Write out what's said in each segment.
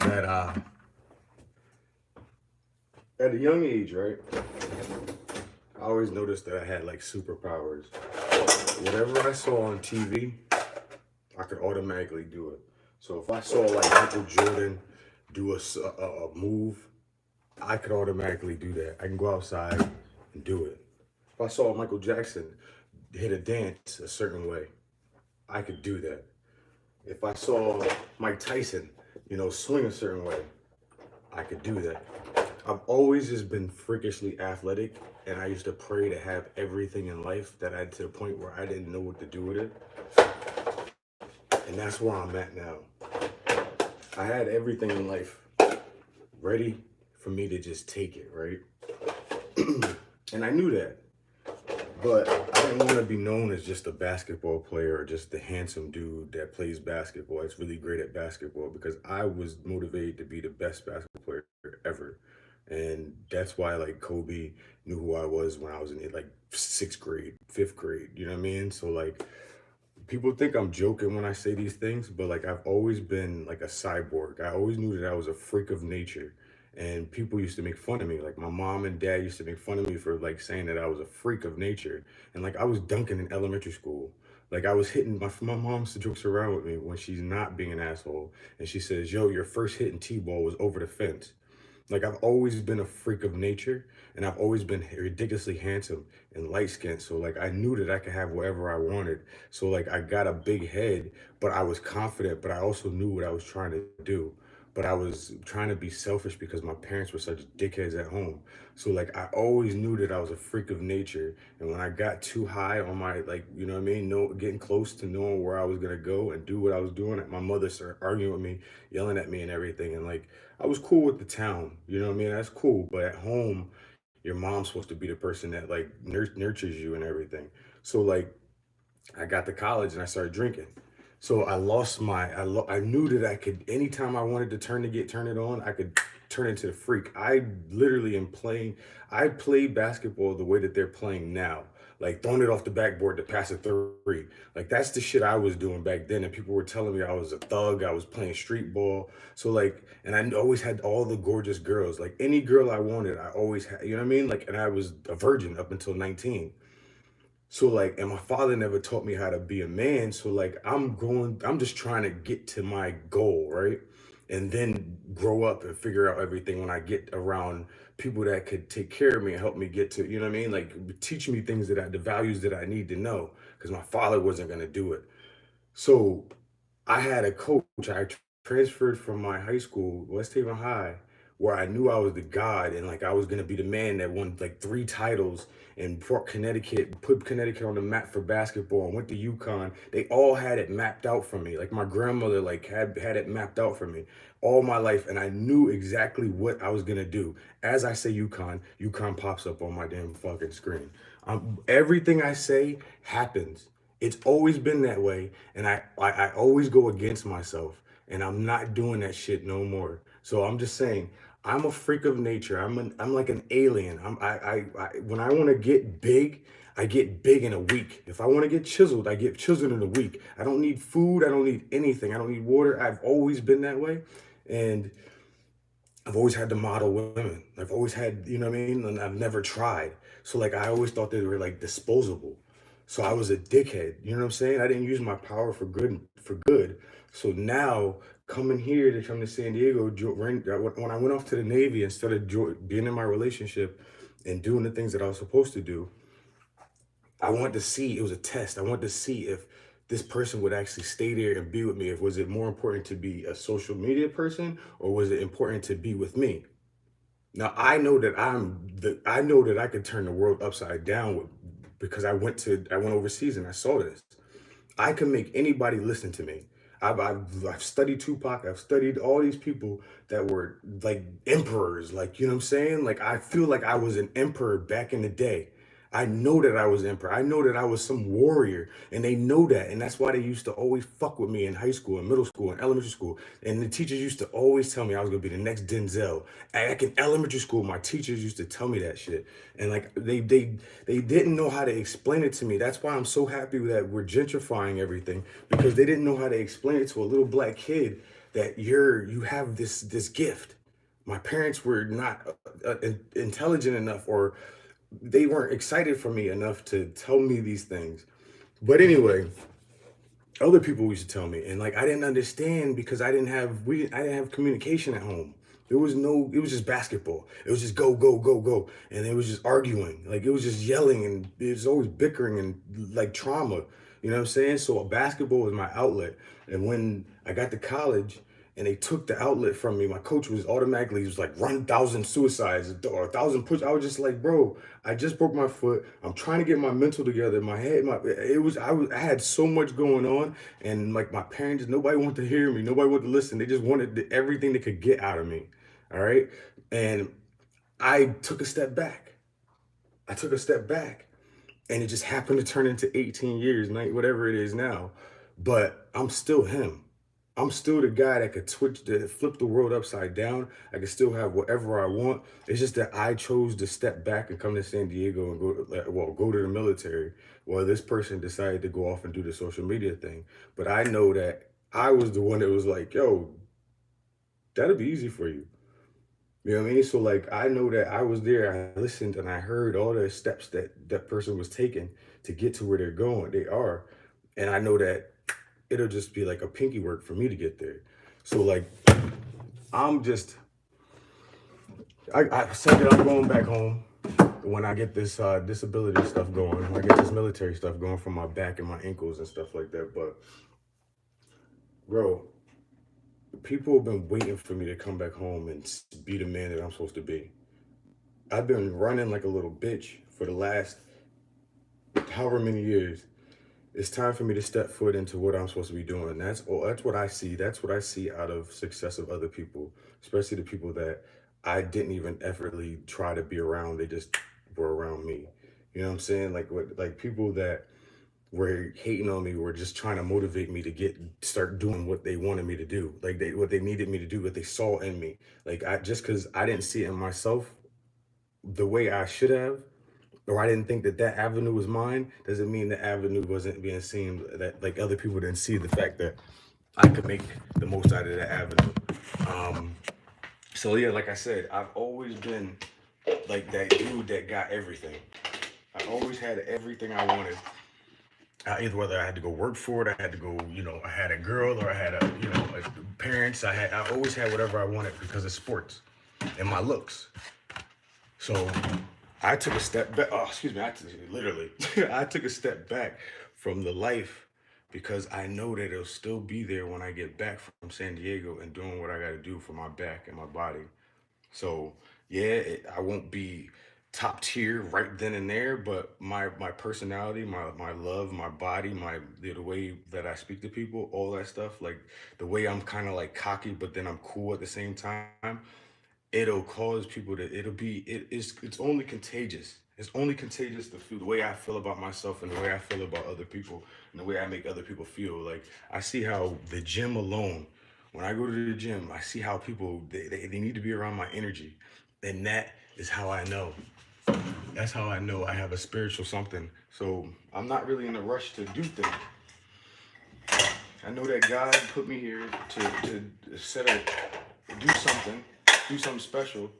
that at a young age, right, I always noticed that I had like superpowers. Whatever I saw on TV, I could automatically do it. So if I saw like Michael Jordan do a move, I could automatically do that. I can go outside and do it. If I saw Michael Jackson hit a dance a certain way, I could do that. If I saw Mike Tyson, swing a certain way, I could do that. I've always just been freakishly athletic, and I used to pray to have everything in life that I to the point where I didn't know what to do with it, and that's where I'm at now. I had everything in life ready for me to just take it, right? And I knew that. But I didn't want to be known as just a basketball player or just the handsome dude that plays basketball. It's really great at basketball because I was motivated to be the best basketball player ever. And that's why like Kobe knew who I was when I was in like sixth grade, fifth grade. You know what I mean? So like people think I'm joking when I say these things, but like I've always been like a cyborg. I always knew that I was a freak of nature. And people used to make fun of me. Like my mom and dad used to make fun of me for like saying that I was a freak of nature. And like I was dunking in elementary school. Like I was hitting my mom jokes around with me when she's not being an asshole. And she says, "Yo, your first hit in T-ball was over the fence." Like I've always been a freak of nature, and I've always been ridiculously handsome and light skinned. So like I knew that I could have whatever I wanted. So like I got a big head, but I was confident, but I also knew what I was trying to do. But I was trying to be selfish because my parents were such dickheads at home. So like I always knew that I was a freak of nature. And when I got too high on my like, you know what I mean, no getting close to knowing where I was gonna go and do what I was doing, my mother started arguing with me, yelling at me and everything. And like I was cool with the town, you know what I mean? That's cool. But at home, your mom's supposed to be the person that like nurtures you and everything. So like I got to college and I started drinking. So I lost I knew that I could anytime I wanted to turn it on, I could turn into the freak. I literally am playing I play basketball the way that they're playing now. Like throwing it off the backboard to pass a three. Like that's the shit I was doing back then. And people were telling me I was a thug. I was playing street ball. So like, and I always had all the gorgeous girls. Like any girl I wanted, I always had, you know what I mean? Like, and I was a virgin up until 19. So like, and my father never taught me how to be a man. So like, I'm just trying to get to my goal, right? And then grow up and figure out everything when I get around people that could take care of me and help me get to, you know what I mean? Like teach me things the values that I need to know because my father wasn't going to do it. So I had a coach. I transferred from my high school, West Haven High, where I knew I was the god and like I was gonna be the man that won like three titles and brought Connecticut, put Connecticut on the map for basketball and went to UConn. They all had it mapped out for me. Like my grandmother like had it mapped out for me all my life, and I knew exactly what I was gonna do. As I say UConn, UConn pops up on my damn fucking screen. Everything I say happens. It's always been that way, and I always go against myself, and I'm not doing that shit no more. So I'm just saying, I'm a freak of nature. I'm like an alien. When I want to get big, I get big in a week. If I want to get chiseled, I get chiseled in a week. I don't need food. I don't need anything. I don't need water. I've always been that way, and I've always had to model women. I've always had, you know what I mean? And I've never tried. So like I always thought they were like disposable. So I was a dickhead. You know what I'm saying? I didn't use my power for good. So now coming here to come to San Diego, when I went off to the Navy, instead of being in my relationship and doing the things that I was supposed to do, I wanted to see, it was a test. I wanted to see if this person would actually stay there and be with me. If was it more important to be a social media person or was it important to be with me? Now I know that I could turn the world upside down because I went overseas and I saw this. I can make anybody listen to me. I've studied Tupac. I've studied all these people that were like emperors. Like, you know what I'm saying? Like, I feel like I was an emperor back in the day. I know that I was emperor. I know that I was some warrior, and they know that, and that's why they used to always fuck with me in high school, and middle school, and elementary school. And the teachers used to always tell me I was gonna be the next Denzel. Back in elementary school, my teachers used to tell me that shit, and like they didn't know how to explain it to me. That's why I'm so happy that we're gentrifying everything because they didn't know how to explain it to a little black kid that you have this gift. My parents were not intelligent enough, or they weren't excited for me enough to tell me these things. But anyway, other people used to tell me, and like I didn't understand because I didn't have communication at home. It was just basketball. It was just go, go, go, go. And it was just arguing. Like it was just yelling, and it was always bickering and like trauma. You know what I'm saying? So basketball was my outlet. And when I got to college and they took the outlet from me, my coach was automatically, he was like, run 1,000 suicides or 1,000 push. I was just like, bro, I just broke my foot. I'm trying to get my mental together. My head, I had so much going on, and like my parents, nobody wanted to hear me. Nobody wanted to listen. They just wanted everything they could get out of me. All right. And I took a step back. I took a step back, and it just happened to turn into 18 years, whatever it is now. But I'm still him. I'm still the guy that could flip the world upside down. I can still have whatever I want. It's just that I chose to step back and come to San Diego and go to the military. Well, this person decided to go off and do the social media thing. But I know that I was the one that was like, yo, that'll be easy for you. You know what I mean? So like I know that I was there, I listened, and I heard all the steps that that person was taking to get to where they're going. They are. And I know that it'll just be like a pinky work for me to get there. So like I'm just I said that I'm going back home when I get this disability stuff going, when I get this military stuff going from my back and my ankles and stuff like that. But bro, people have been waiting for me to come back home and be the man that I'm supposed to be. I've been running like a little bitch for the last however many years. It's time for me to step foot into what I'm supposed to be doing. And that's what I see. That's what I see out of success of other people, especially the people that I didn't even effortly try to be around. They just were around me. You know what I'm saying? Like people that were hating on me were just trying to motivate me to start doing what they wanted me to do. Like what they needed me to do, what they saw in me. Like I just because I didn't see it in myself the way I should have, or I didn't think that that avenue was mine, doesn't mean the avenue wasn't being seen. That like other people didn't see the fact that I could make the most out of that avenue. Um, so yeah, like I said, I've always been like that dude that got everything. I always had everything I wanted. Either whether I had to go work for it, I had to go, I had a girl or I had parents. I always had whatever I wanted because of sports and my looks. So I took a step back. Oh, excuse me. Literally, I took a step back from the life because I know that it'll still be there when I get back from San Diego and doing what I got to do for my back and my body. So yeah, I won't be top tier right then and there, but my personality, my love, my body, the way that I speak to people, all that stuff, like the way I'm kind of like cocky, but then I'm cool at the same time, it'll cause people to it's only contagious. It's only contagious to feel the way I feel about myself and the way I feel about other people and the way I make other people feel. Like I see how the gym alone, when I go to the gym, I see how people they need to be around my energy. And that is how I know. That's how I know I have a spiritual something. So I'm not really in a rush to do things. I know that God put me here to set a do something special.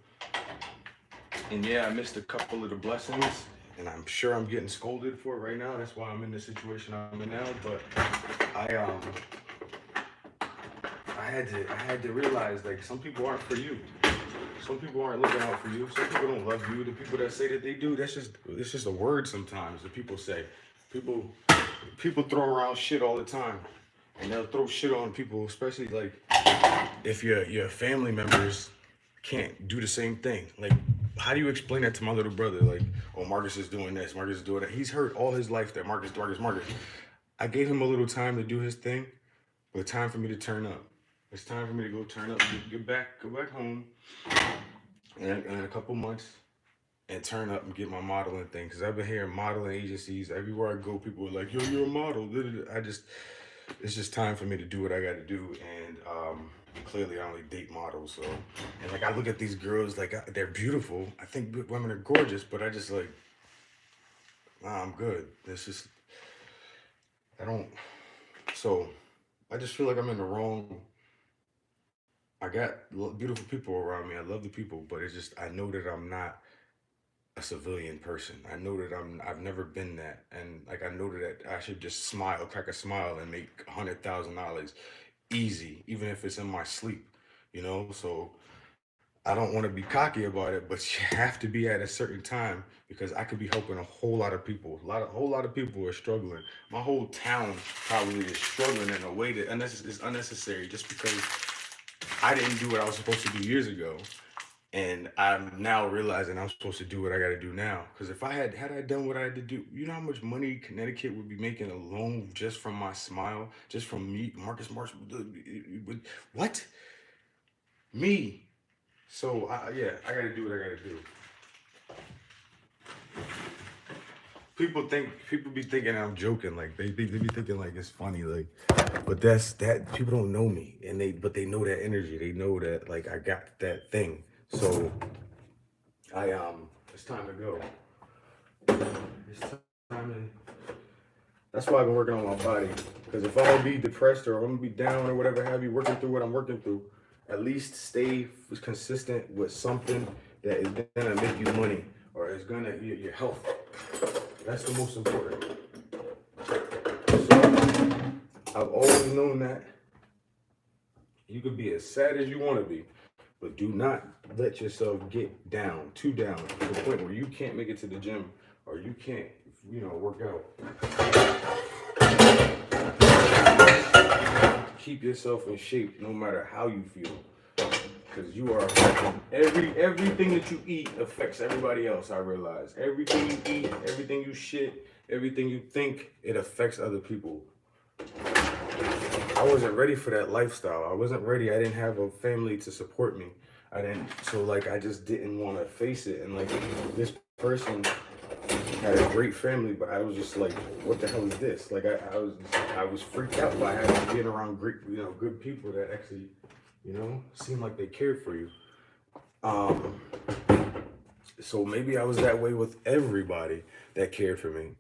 And yeah, I missed a couple of the blessings, and I'm sure I'm getting scolded for it right now. That's why I'm in the situation I'm in now. But I I had to realize like some people aren't for you. Some people aren't looking out for you. Some people don't love you. The people that say that they do, it's just a word sometimes that people say. People people throw around shit all the time. And they'll throw shit on people, especially like if your family members can't do the same thing. Like, how do you explain that to my little brother? Like, oh, Marcus is doing this, Marcus is doing that. He's heard all his life that Marcus. I gave him a little time to do his thing, but time for me to turn up. It's time for me to go turn up, go back home, in a couple months, and turn up and get my modeling thing. Because I've been hearing modeling agencies everywhere I go. People are like, "Yo, you're a model." It's just time for me to do what I got to do, and clearly I only date models. So, and like I look at these girls, like they're beautiful. I think women are gorgeous, but I just like, nah, I'm good. It's just I don't. So I just feel like I'm in the wrong I got beautiful people around me. I love the people, but it's just I know that I'm not a civilian person. I know that I've never been that, and like I know that I should just smile, crack a smile, and make $100,000 easy, even if it's in my sleep. So I don't want to be cocky about it, but you have to be at a certain time because I could be helping a whole lot of people. Whole lot of people are struggling. My whole town probably is struggling in a way that is unnecessary just because I didn't do what I was supposed to do years ago, and I'm now realizing I'm supposed to do what I got to do now. Because if I done what I had to do, you know how much money Connecticut would be making alone just from my smile, just from me, Marcus Marsh. What? Me. So yeah, I got to do what I got to do. People be thinking I'm joking, like they be thinking like it's funny, like, but that's that people don't know me, and they know that energy, they know that like I got that thing. So it's time to go. It's time to. That's why I've been working on my body, because if I'm gonna be depressed or I'm gonna be down or whatever have you, working through what I'm working through, at least stay consistent with something that is gonna make you money or is gonna your health. That's the most important. So I've always known that you could be as sad as you want to be, but do not let yourself get down to the point where you can't make it to the gym or you can't, work out. Keep yourself in shape no matter how you feel. Because you are affecting everything that you eat affects everybody else. I realize everything you eat, everything you shit, everything you think, it affects other people. I wasn't ready for that lifestyle. I wasn't ready. I didn't have a family to support me. I didn't. So like, I just didn't want to face it. And like, this person had a great family, but I was just like, what the hell is this? Like, I was freaked out by having being around great, good people that actually, seemed like they cared for you. Um, so maybe I was that way with everybody that cared for me.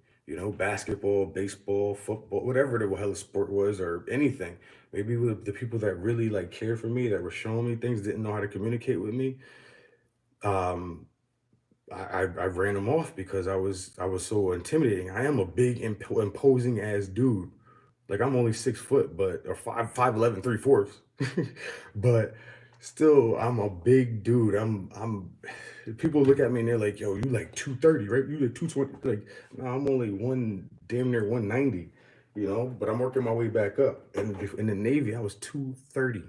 Basketball, baseball, football, whatever the hell the sport was, or anything. Maybe with the people that really like cared for me, that were showing me things, didn't know how to communicate with me. Um, I ran them off because I was so intimidating. I am a big imposing ass dude. Like I'm only 6 foot, but or 5'11", 3/4. But still, I'm a big dude. I'm. People look at me and they're like, "Yo, you like 230, right? You like 220." Like, no, I'm only damn near 190. But I'm working my way back up. And in the Navy, I was 230.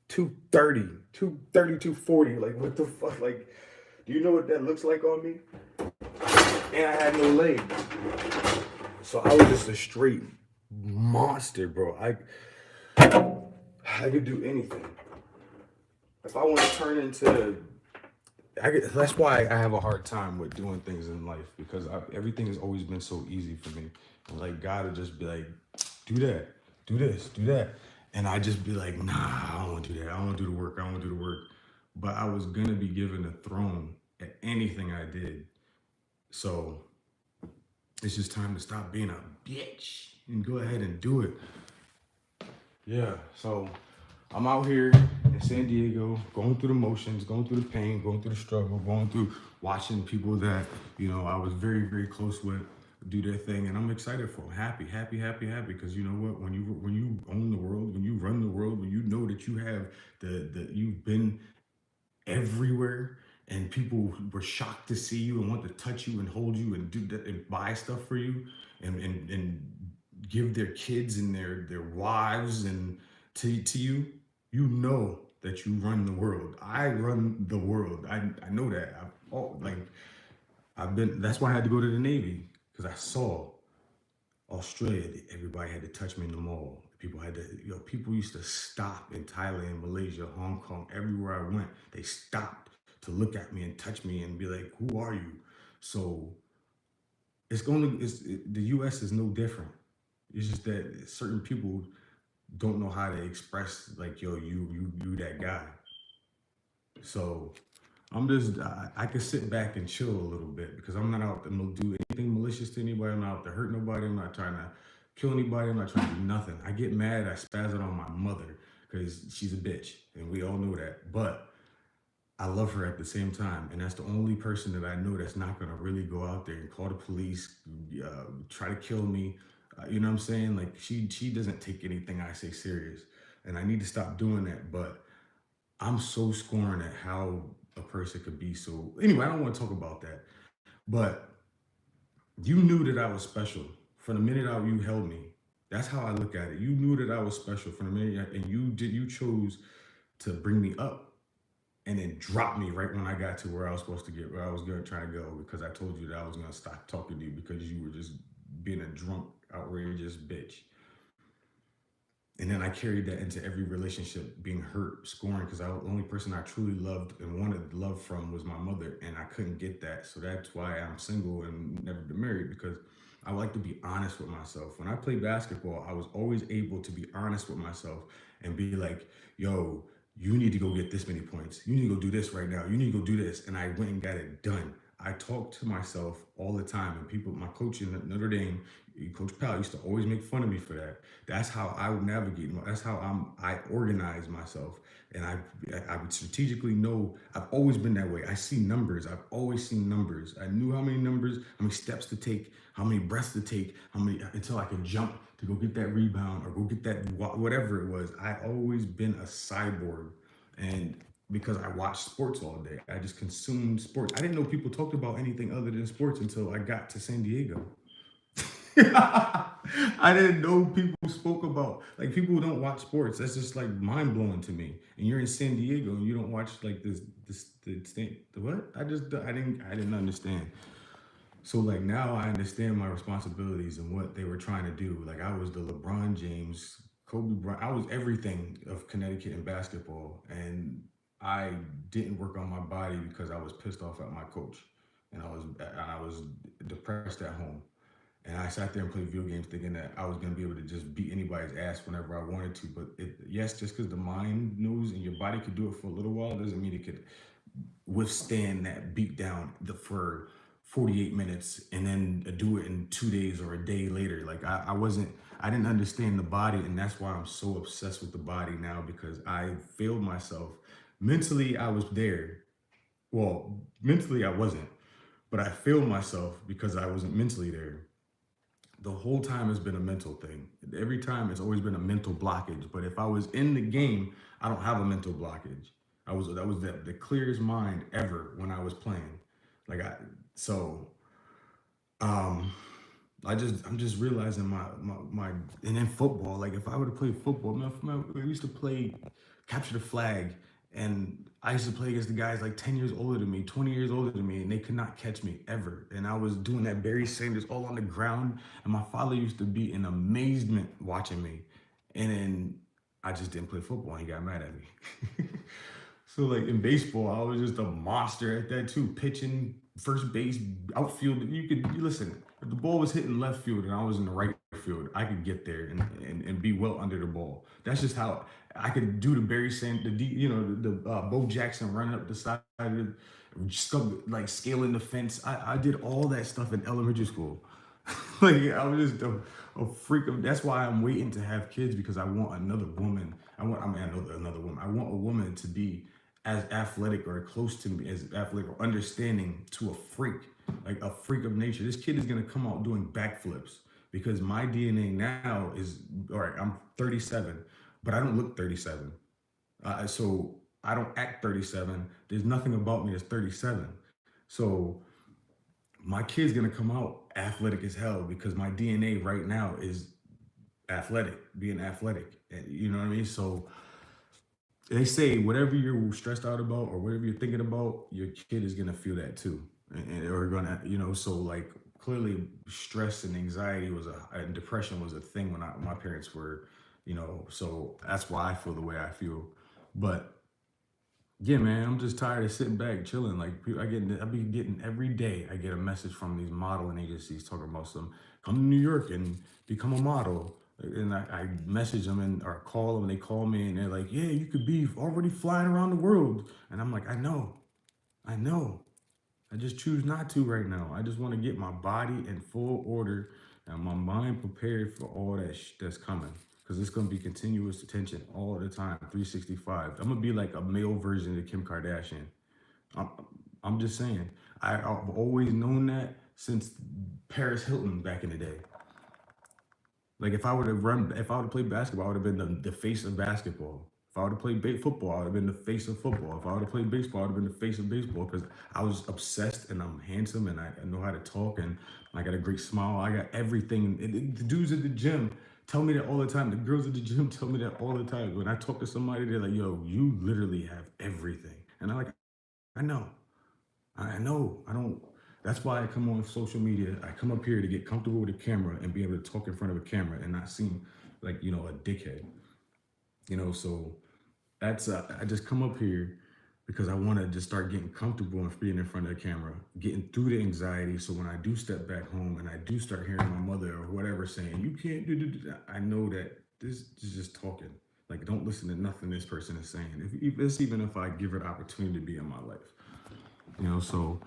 230, 230, 240. Like, what the fuck? Like, do you know what that looks like on me? And I had no legs. So I was just a straight monster, bro. I could do anything. If I want to turn into, that's why I have a hard time with doing things in life because everything has always been so easy for me. And like God would just be like, do that, do this, do that, and I just be like, nah, I don't want to do that. I don't want to do the work. I don't want to do the work. But I was gonna be given a throne at anything I did. So it's just time to stop being a bitch and go ahead and do it. Yeah. So I'm out here in San Diego, going through the motions, going through the pain, going through the struggle, going through watching people that, I was very, very close with do their thing. And I'm excited for them. Happy, happy, happy, happy. Because you know what? When you own the world, when you run the world, when you know that you have you've been everywhere and people were shocked to see you and want to touch you and hold you and do that and buy stuff for you and give their kids and their wives and to you, you know that you run the world. I run the world. I know that. I've been. That's why I had to go to the Navy because I saw Australia. Everybody had to touch me in the mall. People had to. People used to stop in Thailand, Malaysia, Hong Kong, everywhere I went. They stopped to look at me and touch me and be like, "Who are you?" So the U.S. is no different. It's just that certain people don't know how to express like, yo, you that guy. So I can sit back and chill a little bit because I'm not out to do anything malicious to anybody. I'm not out to hurt nobody. I'm not trying to kill anybody. I'm not trying to do nothing. I get mad. I spaz it on my mother because she's a bitch, and we all know that. But I love her at the same time, and that's the only person that I know that's not gonna really go out there and call the police, try to kill me. You know what I'm saying? Like she doesn't take anything I say serious, and I need to stop doing that. But I'm so scorned at how a person could be so. Anyway, I don't want to talk about that. But you knew that I was special from the minute you held me. That's how I look at it. You knew that I was special from the minute, and you chose to bring me up and then drop me right when I got to where I was supposed to get, where I was going to try to go, because I told you that I was going to stop talking to you because you were just being a drunk, outrageous bitch. And then I carried that into every relationship, being hurt, scoring, because the only person I truly loved and wanted love from was my mother, and I couldn't get that. So that's why I'm single and never been married, because I like to be honest with myself. When I play basketball, I was always able to be honest with myself and be like, yo, you need to go get this many points. You need to go do this right now. You need to go do this. And I went and got it done. I talk to myself all the time, and people, my coach in Notre Dame, Coach Powell, used to always make fun of me for that. That's how I would navigate. That's how I organize myself, and I would strategically know. I've always been that way. I see numbers. I've always seen numbers. I knew how many numbers, how many steps to take, how many breaths to take, how many until I could jump to go get that rebound or go get that whatever it was. I always been a cyborg, and because I watched sports all day, I just consumed sports. I didn't know people talked about anything other than sports until I got to San Diego. I didn't know people spoke about, like, people who don't watch sports. That's just like mind blowing to me. And you're in San Diego and you don't watch like the what? I didn't understand. So like now I understand my responsibilities and what they were trying to do. Like I was the LeBron James, Kobe Bryant. I was everything of Connecticut in basketball, and I didn't work on my body because I was pissed off at my coach, and I was depressed at home. And I sat there and played video games thinking that I was going to be able to just beat anybody's ass whenever I wanted to. But yes, just because the mind knows and your body could do it for a little while doesn't mean it could withstand that beat down for 48 minutes and then do it in 2 days or a day later. Like I didn't understand the body. And that's why I'm so obsessed with the body now, because I failed myself. Mentally, I was there. Well, mentally, I wasn't, but I failed myself because I wasn't mentally there. The whole time has been a mental thing. Every time it's always been a mental blockage. But if I was in the game, I don't have a mental blockage. That was the clearest mind ever when I was playing. Like I so um I'm just realizing my and then football. Like if I would have played football, man, I used to play capture the flag, and I used to play against the guys like 10 years older than me, 20 years older than me, and they could not catch me ever. And I was doing that Barry Sanders all on the ground, and my father used to be in amazement watching me. And then I just didn't play football, and he got mad at me. So like in baseball, I was just a monster at that too. Pitching, first base, outfield. You listen. If the ball was hitting left field and I was in the right field, I could get there and be well under the ball. That's just how I could do the Barry Sand, the Bo Jackson running up the side, like scaling the fence. I did all that stuff in elementary school. Like I was just a freak of. That's why I'm waiting to have kids, because I want another woman. Another woman. I want a woman to be as athletic or close to me as athletic or understanding to a freak, like a freak of nature. This kid is gonna come out doing backflips because my DNA now is all right. I'm 37, but I don't look 37. So I don't act 37. There's nothing about me that's 37. So my kid's gonna come out athletic as hell because my DNA right now is athletic, being athletic. You know what I mean? So they say whatever you're stressed out about or whatever you're thinking about, your kid is gonna feel that too, or gonna, so like clearly stress and anxiety and depression was a thing when my parents were, so that's why I feel the way I feel. But yeah, man, I'm just tired of sitting back chilling. Like I be getting every day. I get a message from these modeling agencies talking about come to New York and become a model. And I message them or call them. And they call me and they're like, "Yeah, you could be already flying around the world." And I'm like, I know. I just choose not to right now. I just want to get my body in full order and my mind prepared for all that's coming. because it's gonna be continuous attention all the time, 365. I'm gonna be like a male version of Kim Kardashian. I'm, I'm just saying. I've always known that since Paris Hilton back in the day. Like if I would have played basketball, I would have been the face of basketball. If I would have played football, I would have been the face of football. If I would have played baseball, I would have been the face of baseball because I was obsessed and I'm handsome and I know how to talk and I got a great smile. I got everything. The dudes at the gym tell me that all the time. The girls at the gym tell me that all the time. When I talk to somebody, they're like, "Yo, you literally have everything," and I'm like, "I know." I know. I don't. That's why I come on social media. I come up here to get comfortable with a camera and be able to talk in front of a camera and not seem like a dickhead. So that's I just come up here because I want to just start getting comfortable and being in front of the camera, getting through the anxiety. So when I do step back home and I do start hearing my mother or whatever saying you can't do that, I know that this is just talking. Like don't listen to nothing this person is saying. If it's even if I give her the opportunity to be in my life. So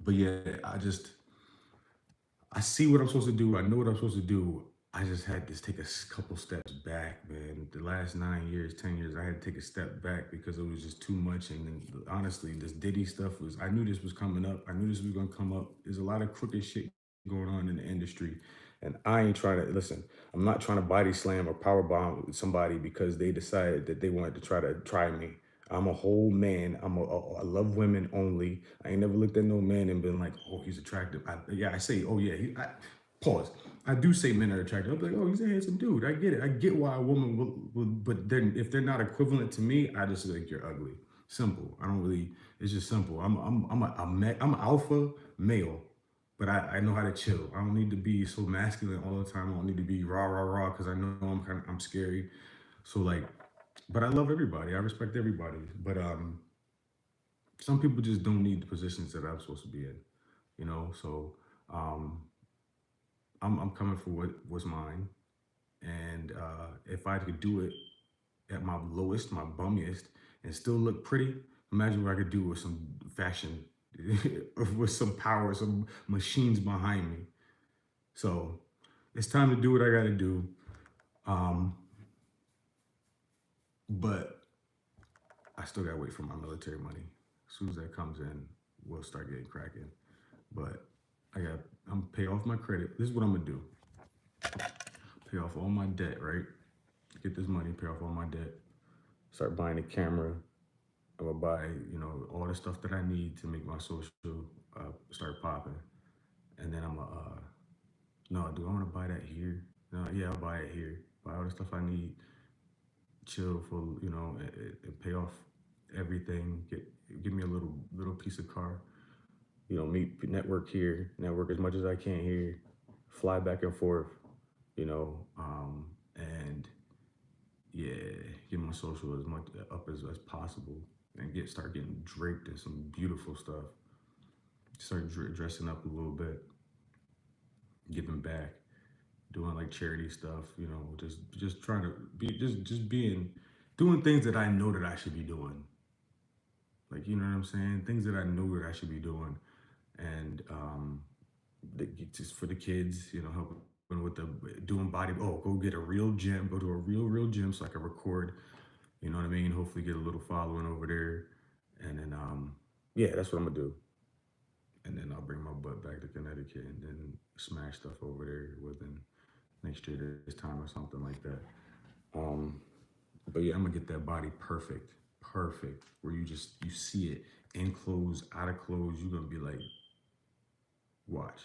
but yeah, I see what I'm supposed to do. I know what I'm supposed to do. I just had to take a couple steps back, man. The last 9 years, 10 years, I had to take a step back because it was just too much. And then, honestly, this Diddy stuff I knew this was coming up. I knew this was gonna come up. There's a lot of crooked shit going on in the industry, and I ain't trying to listen. I'm not trying to body slam or power bomb somebody because they decided that they wanted to try me. I'm a whole man. I love women only. I ain't never looked at no man and been like, oh, he's attractive. I say, oh yeah. Pause. I do say men are attractive. I'm like, oh, he's a handsome dude. I get it. I get why a woman will but then if they're not equivalent to me, I just think you're ugly. Simple. I don't really. It's just simple. I'm an alpha male, but I know how to chill. I don't need to be so masculine all the time. I don't need to be rah rah rah because I know I'm scary. So like, but I love everybody. I respect everybody. But some people just don't need the positions that I'm supposed to be in. So um, I'm coming for what's mine, and if I could do it at my lowest, my bummiest, and still look pretty, imagine what I could do with some fashion, with some power, some machines behind me. So it's time to do what I got to do. Um, but I still gotta wait for my military money. As soon as that comes in, we'll start getting cracking. But I'm pay off my credit. This is what I'm gonna do. Pay off all my debt, right? Get this money, pay off all my debt. Start buying a camera. I'm gonna buy, all the stuff that I need to make my social start popping. And then I'm gonna, no, do I wanna buy that here? No, yeah, I'll buy it here. Buy all the stuff I need, chill for, and pay off everything. Give me a little piece of car. Meet network here, network as much as I can here, fly back and forth, and yeah, get my social as much up as possible, and start getting draped in some beautiful stuff. Start dressing up a little bit, giving back, doing like charity stuff, just trying to be just being doing things that I know that I should be doing. Like you know what I'm saying? Things that I know that I should be doing, and just for the kids, helping with the doing body. Oh, go get a real gym. Go to a real gym so I can record. You know what I mean? Hopefully, get a little following over there, and then yeah, that's what I'm gonna do. And then I'll bring my butt back to Connecticut and then smash stuff over there within next year this time or something like that. Um, but yeah, I'm gonna get that body perfect, where you see it in clothes, out of clothes. You're gonna be like, watch,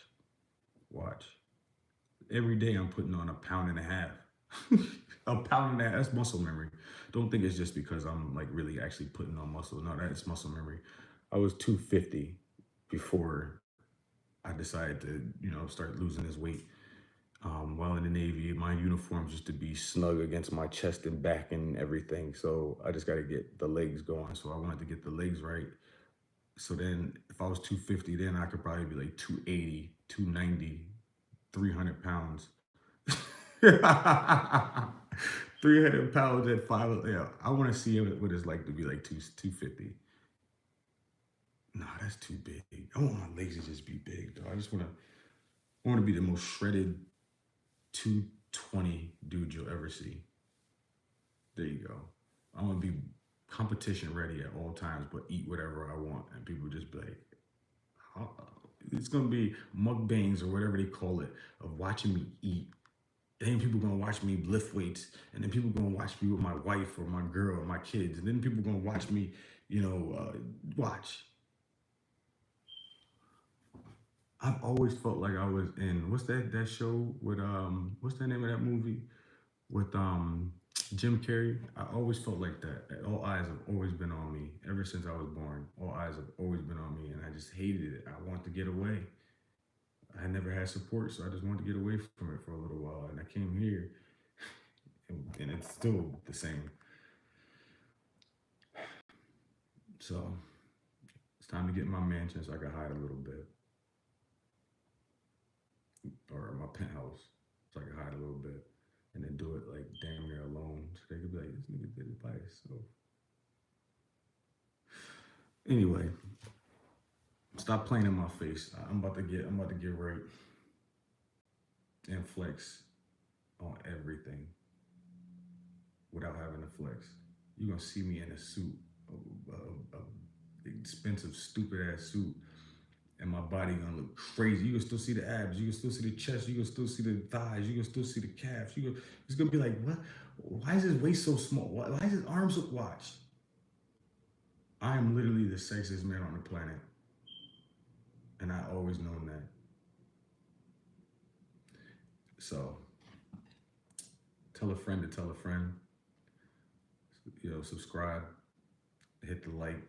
watch. Every day I'm putting on a pound and a half. A pound and a half, that's muscle memory. Don't think it's just because I'm like really actually putting on muscle. No, that's muscle memory. I was 250 before I decided to, start losing this weight. While in the Navy, my uniform just to be snug against my chest and back and everything. So I just got to get the legs going. So I wanted to get the legs right. So then if I was 250, then I could probably be like 280, 290, 300 pounds. 300 pounds at 5. Yeah, I want to see what it's like to be like 250. Nah, that's too big. I want my legs to just be big, though. I want to be the most shredded 20 dudes you'll ever see. There you go. I'm gonna be competition ready at all times, but eat whatever I want, and people just be like, "Huh?" It's gonna be mukbangs or whatever they call it of watching me eat. And then people gonna watch me lift weights, and then people gonna watch me with my wife or my girl or my kids, and then people gonna watch me, watch. I've always felt like I was in what's that show with what's the name of that movie with Jim Carrey? I always felt like that. All eyes have always been on me ever since I was born. All eyes have always been on me, and I just hated it. I wanted to get away. I never had support, so I just wanted to get away from it for a little while. And I came here, and it's still the same. So it's time to get in my mansion so I can hide a little bit, or my penthouse so I can hide a little bit, and then do it like damn near alone, so they could be like, "This nigga did it by himself." Anyway, stop playing in my face. I'm about to get right and flex on everything without having to flex. You're gonna see me in a suit, a expensive, stupid ass suit, and my body gonna look crazy. You can still see the abs, you can still see the chest, you can still see the thighs, you can still see the calves. It's gonna be like, what? Why is his waist so small? Why is his arms so watch? I am literally the sexiest man on the planet, and I always known that. So tell a friend to tell a friend. Subscribe, hit the like.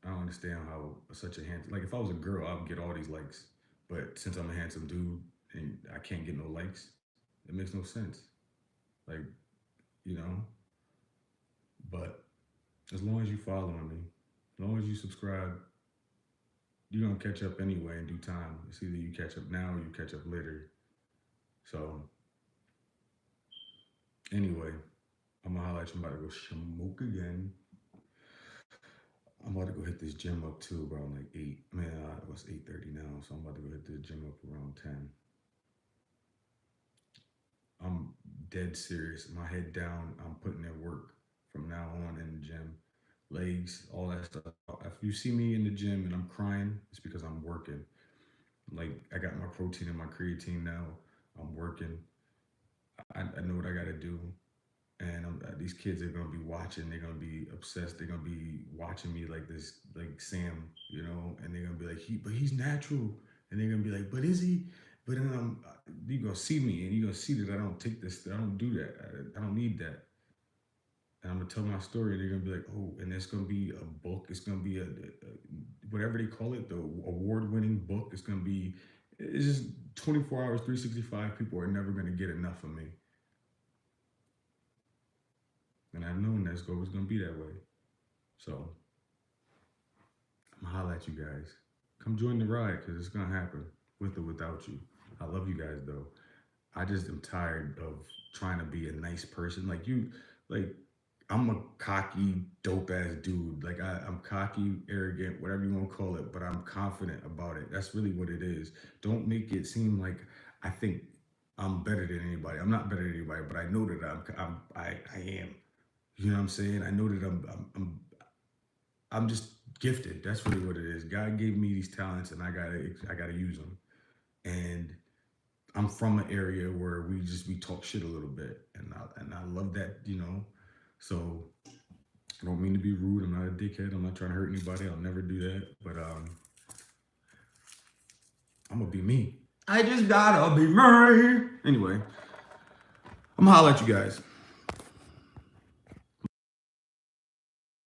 I don't understand how such a handsome, like if I was a girl, I would get all these likes. But since I'm a handsome dude and I can't get no likes, it makes no sense. Like, you know, but as long as you follow me, as long as you subscribe, you're gonna catch up anyway in due time. It's either you catch up now or you catch up later. So anyway, I'm gonna holler at you. I'm about to go smoke again. I'm about to go hit this gym up too around like 8. Man, it was 8:30 now, so I'm about to go hit the gym up around 10. I'm dead serious. My head down. I'm putting in work from now on in the gym. Legs, all that stuff. If you see me in the gym and I'm crying, it's because I'm working. Like I got my protein and my creatine now. I'm working. I know what I got to do. And these kids are gonna be watching. They're gonna be obsessed. They're gonna be watching me like this, like Sam, and they're gonna be like, but he's natural. And they're gonna be like, but is he? But then you're gonna see me, and you're gonna see that I don't take this. I don't do that. I don't need that. And I'm gonna tell my story. They're gonna be like, oh, and it's gonna be a book. It's gonna be a whatever they call it, the award-winning book. It's just 24 hours, 365. People are never gonna get enough of me. And I've known that's always gonna be that way. So I'm gonna holler at you guys. Come join the ride, because it's gonna happen with or without you. I love you guys though. I just am tired of trying to be a nice person. I'm a cocky, dope ass dude. Like I'm cocky, arrogant, whatever you want to call it, but I'm confident about it. That's really what it is. Don't make it seem like I think I'm better than anybody. I'm not better than anybody, but I know that I am. You know what I'm saying? I know that I'm just gifted. That's really what it is. God gave me these talents, and I gotta use them. And I'm from an area where we talk shit a little bit, and I love that, So I don't mean to be rude. I'm not a dickhead. I'm not trying to hurt anybody. I'll never do that. But I'm gonna be me. I just gotta be me. Anyway, I'm gonna holler at you guys.